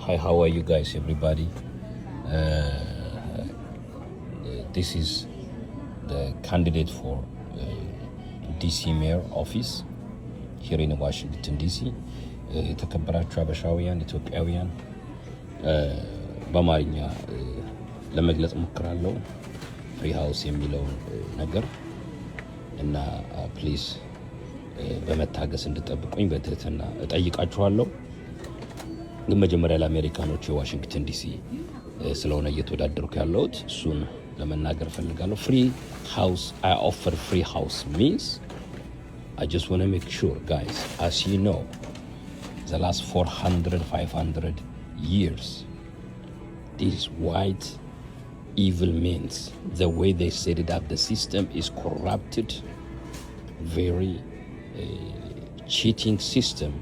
Hi, how are you guys, everybody? This is the candidate for DC Mayor Office here in Washington DC. የተከበራችሁ አበሻውያን ኢትዮጵያውያን በአማርኛ ለመግለጽ ሞክራለሁ ፍሪ ሃውስ የሚለውን ነገር እና ፕሊዝ በመታገስ እንድጠብቁኝ በትህትና እጠይቃችኋለሁ። ግን መጀመሪያ ለአሜሪካኖች የዋሽንግተን ዲሲ ስለሆነ እየተወዳደርኩ ያለሁት እሱን ለመናገር ፈልጋለሁ። ፍሪ ሃውስ I offer free house means I just want to make sure, guys, as you know, the last 400-500 years, these white evil means, the way they set it up, the system is corrupted, very cheating system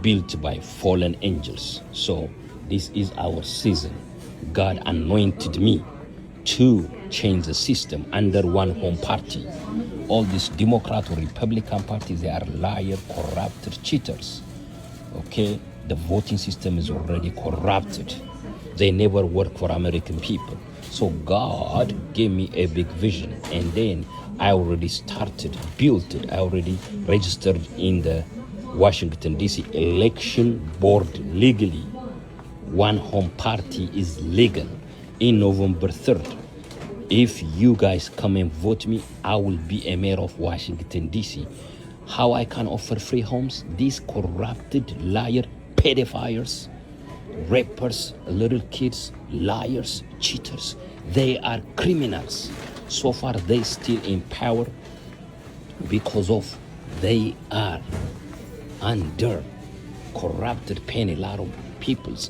built by fallen angels. So this is our season. God anointed me to change the system under one home party. All these Democrat or Republican parties, they are liar, corrupted cheaters. Okay, the voting system is already corrupted. They never work for American people. So God gave me a big vision, and then I already started, built it. I already registered in the Washington DC election board legally. One home party is legal in November 3rd. If you guys come and vote me, I will be a mayor of Washington DC. How I can offer free homes? These corrupted liar pedophiles, rapers, little kids, liars, cheaters, they are criminals. So far they still in power because of they are under corrupted, paying a lot of peoples.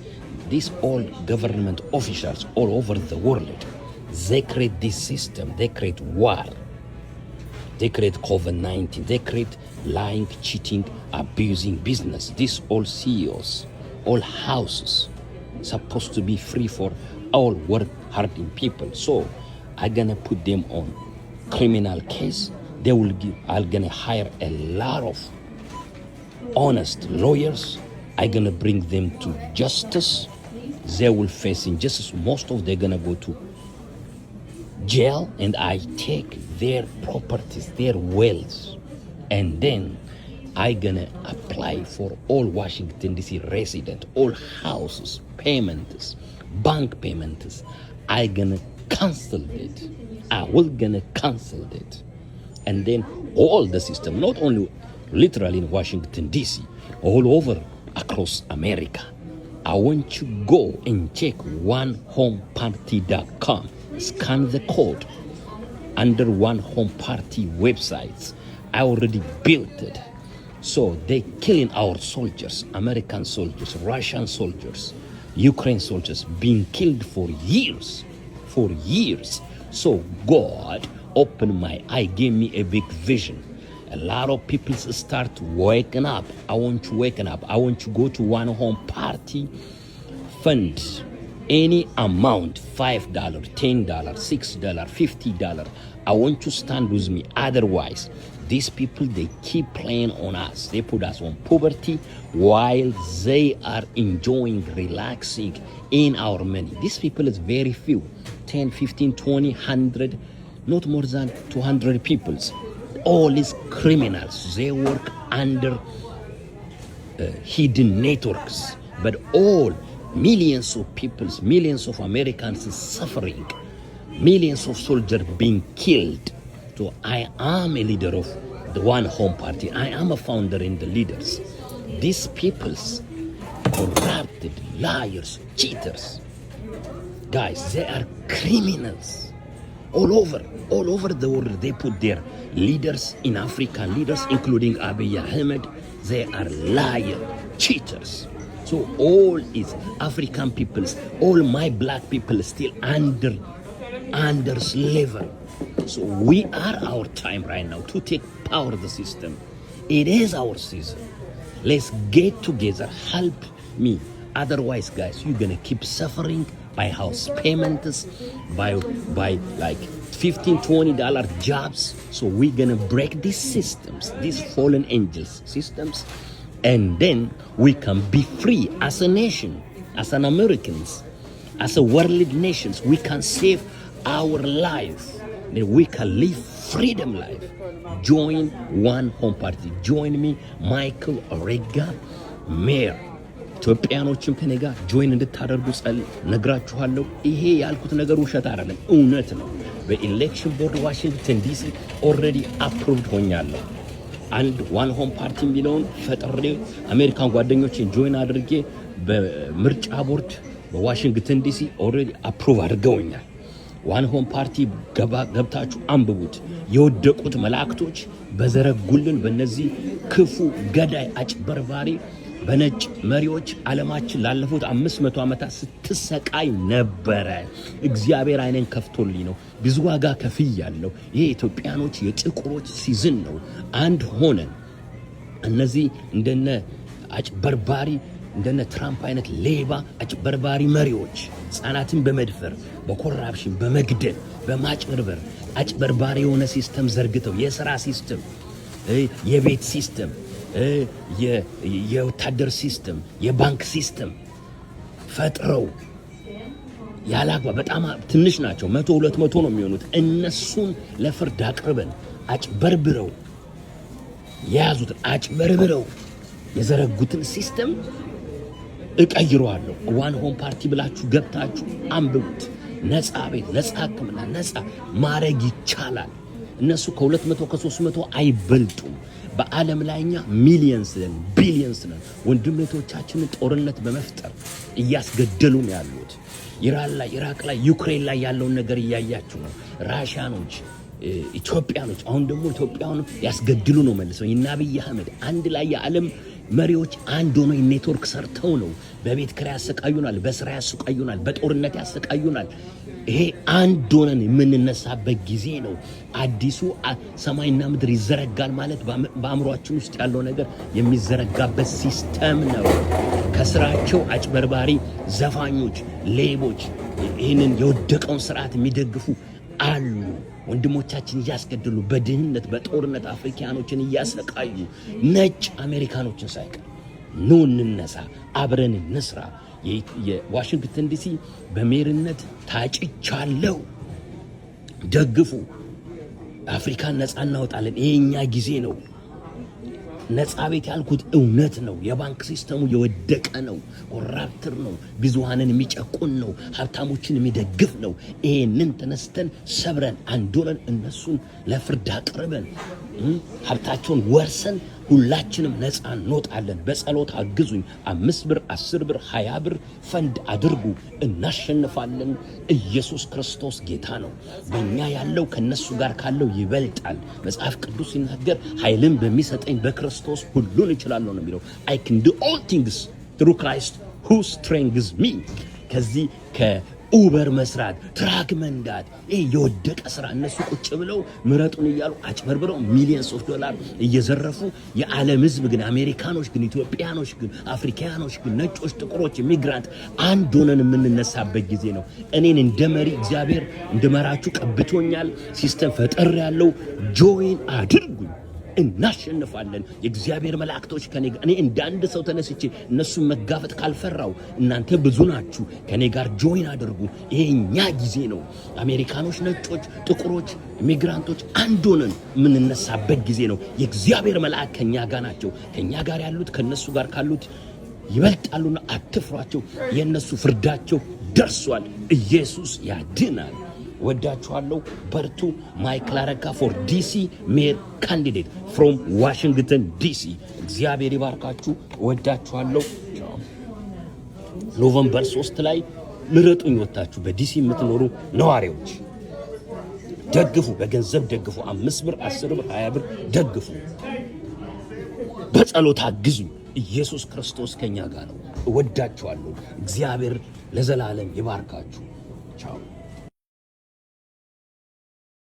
These all government officials all over the world, they create this system, they create war, they create COVID-19, they create lying, cheating, abusing business. These all CEOs, all houses, supposed to be free for all work harding people. So I'm gonna put them on criminal case. They will give, I'm gonna hire a lot of honest lawyers. I'm gonna bring them to justice. They will face injustice. Most of them gonna go to jail, and I take their properties, their wealth, and then I gonna apply for all Washington DC resident, all houses, payments, bank payments. I gonna cancel it. I will gonna cancel it, and then all the system, not only literally in Washington DC, all over across America. I want you to go and check onehomeparty.com. Scan the code under One Home Party websites. I already built it. So they killing our soldiers, American soldiers, Russian soldiers, Ukraine soldiers, being killed for years. So God opened my eye, gave me a big vision. A lot of people start waking up. I want you waking up. I want you to go to One Home Party, fund any amount, $5, $10, $6, $50. I want you to stand with me. Otherwise, these people, they keep playing on us. They put us on poverty while they are enjoying, relaxing in our money. These people is very few, 10, 15, 20, 100, not more than 200 people. All these criminals, they work under hidden networks, but all millions of people, millions of Americans suffering, millions of soldiers being killed. So I am a leader of the One Home Party. I am a founder in the leaders. These people's corrupted, liars, cheaters, guys, they are criminals. All over the world, they put their leaders in African leaders, including Abiy Ahmed. They are liar, cheaters. So all is African peoples, all my black people still under slavery. So we are our time right now to take power of the system. It is our season. Let's get together, help me. Otherwise, guys, you're gonna keep suffering by house payments, by like $15-20 jobs. So we're gonna break these systems, these fallen angels systems, and then we can be free as a nation. as an Americans, as a world nations, we can save our life. We can live freedom life. Join One Home Party. Join me, Michael Orega, Mayor. ኢትዮጵያኖችም ከኔ ጋር ጆይን እንድታደርጉ ነግራችኋለሁ። ይሄ ያልኩት ነገር ውሸት አይደለም፣ እውነት ነው። በኤሌክሽን ቦርድ ዋሽንግተን ዲሲ ኦልሬዲ አፕሩቭድ ሆኛለሁ። አንድ ዋን ሆም ፓርቲ የሚለውን ፈጥሬ አሜሪካን ጓደኞችን ጆይን አድርጌ በምርጫ ቦርድ በዋሽንግተን ዲሲ ኦልሬዲ አፕሩቭ አድርገውኛል። ዋን ሆም ፓርቲ ገብታችሁ አንብቡት። የወደቁት መላእክቶች በዘረጉልን በእነዚህ ክፉ ገዳይ አጭበርባሪ በነጭ መሪዎች ዓለማችን ላለፉት 500 ዓመታት ስትሰቃይ ነበረ። እግዚአብሔር አይነን ከፍቶልኝ ነው። ብዙ ዋጋ ከፍያለሁ። ይሄ ኢትዮጵያኖች የጥቁሮች ሲዝን ነው። አንድ ሆነን እነዚህ እንደነ አጭበርባሪ እንደነ ትራምፕ አይነት ሌባ አጭበርባሪ መሪዎች ሕፃናትን በመድፈር በኮራፕሽን በመግደል በማጭበርበር አጭበርባሪ የሆነ ሲስተም ዘርግተው የሥራ ሲስተም የቤት ሲስተም የወታደር ሲስተም የባንክ ሲስተም ፈጥረው ያላግባ በጣም ትንሽ ናቸው። 100-200 ነው የሚሆኑት። እነሱን ለፍርድ አቅርበን አጭበርብረው የያዙትን አጭበርብረው የዘረጉትን ሲስተም እቀይረዋለሁ። ዋን ሆም ፓርቲ ብላችሁ ገብታችሁ አንብቡት። ነፃ ቤት፣ ነፃ ሕክምና፣ ነፃ ማረግ ይቻላል። እነሱ ከ200 ከ300 አይበልጡም። በዓለም ላይኛ ሚሊየንስ ነን፣ ቢሊየንስ ነን። ወንድሞቻችንን ጦርነት በመፍጠር እያስገደሉ ነው ያሉት። ኢራን ላይ፣ ኢራቅ ላይ፣ ዩክሬን ላይ ያለውን ነገር እያያችሁ ነው። ራሽያኖች፣ ኢትዮጵያኖች አሁን ደግሞ ኢትዮጵያውን ያስገድሉ ነው መልሰው። እና አብይ አህመድ አንድ ላይ የዓለም መሪዎች አንድ ሆነው ኔትወርክ ሰርተው ነው በቤት ኪራይ ያሰቃዩናል፣ በስራ ያሰቃዩናል፣ በጦርነት ያሰቃዩናል። ይሄ አንድ ሆነን የምንነሳበት ጊዜ ነው። አዲሱ ሰማይና ምድር ይዘረጋል ማለት በአእምሯችን ውስጥ ያለው ነገር የሚዘረጋበት ሲስተም ነው። ከስራቸው አጭበርባሪ ዘፋኞች፣ ሌቦች ይህንን የወደቀውን ስርዓት የሚደግፉ አሉ። ወንድሞቻችን እያስገደሉ በድህነት በጦርነት አፍሪካኖችን እያሰቃዩ ነጭ አሜሪካኖችን ሳይቀር ኑ እንነሳ፣ አብረን እንስራ። የዋሽንግተን ዲሲ በሜርነት ታጭቻለሁ፣ ደግፉ። አፍሪካን ነፃ እናወጣለን። ይሄኛ ጊዜ ነው። ነፃ ቤት ያልኩት እውነት ነው። የባንክ ሲስተሙ የወደቀ ነው፣ ኮራፕተር ነው፣ ብዙሃንን የሚጨቁን ነው፣ ሀብታሞችን የሚደግፍ ነው። ይሄንን ተነስተን ሰብረን አንዶለን እነሱን ለፍርድ አቅርበን ሀብታቸውን ወርሰን ሁላችንም ነፃ እንወጣለን። በጸሎት አግዙኝ። 5 ብር፣ 10 ብር፣ 20 ብር ፈንድ አድርጉ። እናሸንፋለን። ኢየሱስ ክርስቶስ ጌታ ነው። በእኛ ያለው ከነሱ ጋር ካለው ይበልጣል። መጽሐፍ ቅዱስ ሲናገር ኃይልን በሚሰጠኝ በክርስቶስ ሁሉን እችላለሁ ነው የሚለው። I can do all things through Christ who strengthens me። ከዚህ ኡበር መስራት፣ ትራክ መንዳት፣ ይሄ የወደቀ ስራ። እነሱ ቁጭ ብለው ምረጡን እያሉ አጭበርብረው ሚሊየንስ ኦፍ ዶላር እየዘረፉ፣ የዓለም ህዝብ ግን አሜሪካኖች ግን ኢትዮጵያኖች ግን አፍሪካኖች ግን ነጮች፣ ጥቁሮች፣ ኢሚግራንት አንድ ሆነን የምንነሳበት ጊዜ ነው። እኔን እንደ መሪ እግዚአብሔር እንደመራችሁ ቀብቶኛል። ሲስተም ፈጠር ያለው ጆይን አድርጉኝ። እናሸንፋለን። የእግዚአብሔር መላእክቶች ከኔ ጋር፣ እኔ እንደ አንድ ሰው ተነስቼ እነሱን መጋፈጥ ካልፈራው፣ እናንተ ብዙ ናችሁ፣ ከኔ ጋር ጆይን አድርጉ። ይሄኛ ጊዜ ነው። አሜሪካኖች፣ ነጮች፣ ጥቁሮች፣ ኢሚግራንቶች አንድ ሆነን የምንነሳበት ጊዜ ነው። የእግዚአብሔር መላእክት ከኛ ጋር ናቸው። ከኛ ጋር ያሉት ከነሱ ጋር ካሉት ይበልጣሉና አትፍሯቸው። የነሱ ፍርዳቸው ደርሷል። ኢየሱስ ያድናል። ወዳችኋለሁ። በርቱ። ማይክል አረጋ ፎር ዲሲ ሜር ካንዲዴት ፍሮም ዋሽንግተን ዲሲ። እግዚአብሔር ይባርካችሁ። ወዳችኋለሁ። ኖቨምበር 3 ላይ ምረጡኝ። ወጣችሁ በዲሲ የምትኖሩ ነዋሪዎች ደግፉ፣ በገንዘብ ደግፉ። 5 ብር፣ 10 ብር፣ 20 ብር ደግፉ። በጸሎት አግዙኝ። ኢየሱስ ክርስቶስ ከኛ ጋር ነው። ወዳችኋለሁ። እግዚአብሔር ለዘላለም ይባርካችሁ። ቻው።